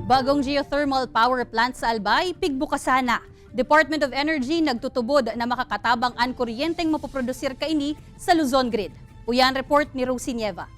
Bagong geothermal power plant sa Albay, pigbukasana. Department of Energy nagtutubod na makakatabang ang kuryenteng mapoprodusir kaini sa Luzon Grid. Uyan report ni Rosie Nieva.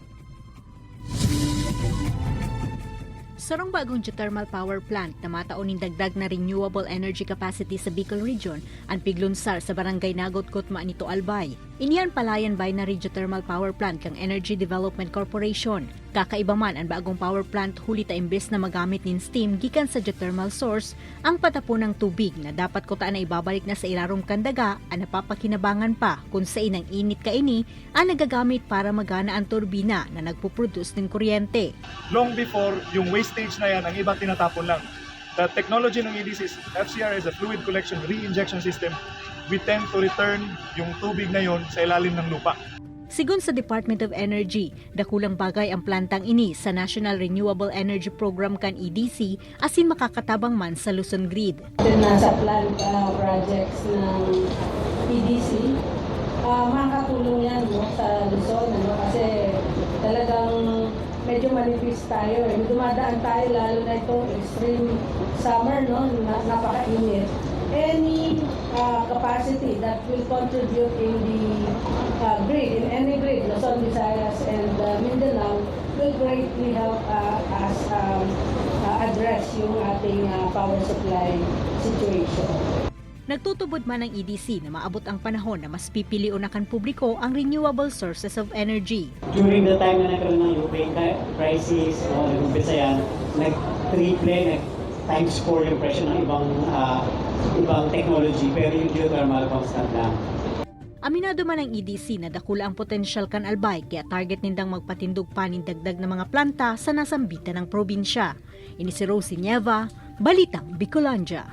Sarong bagong geothermal power plant na mataunin dagdag na renewable energy capacity sa Bicol Region ang piglunsar sa barangay Nagot Kutma nito Albay. Iniyan Palayan Binary Geothermal Power Plant kang Energy Development Corporation. Kakaiba man ang bagong power plant hulita imbes na magamit nin steam gikan sa geothermal source ang patapon ng tubig na dapat kutaan na ibabalik na sa ilarom kandaga ang napapakinabangan pa kung sa inang init kaini ang nagagamit para magana ang turbina na nagpuproduce ng kuryente. Long before yung wastage na yan, ang iba tinatapon lang. The technology ng EDC is FCR is a fluid collection reinjection system. We tend to return yung tubig na yon sa ilalim ng lupa. Sigun sa Department of Energy, dakulang bagay ang plantang ini sa National Renewable Energy Program kan EDC asin makakatabang man sa Luzon Grid. Nasa plant projects ng EDC, makakatulong yan sa Luzon kasi talagang medyo manipis tayo. Dumadaan tayo lalo na itong extreme summer, napakainit. Any capacity that will contribute in the grid, in any grid, Luzon, Visayas, and Mindanao, will greatly help us address yung ating power supply situation. Nagtutubod man ang EDC na maabot ang panahon na mas pipiliun na kan publiko ang renewable sources of energy. During the time na nagkaroon ng Ukraine crisis, nag-umpisa yan, nag-triple, times 4 yung presyo ng ibang technology, pero yung geothermal constant lang. Aminado man ang EDC na dakula ang potensyal kan Albay kaya target nindang magpatindog pa nin dagdag na mga planta sa nasambitan ng probinsya. Ini si Rosie Nieva, Balitang Bicolandia.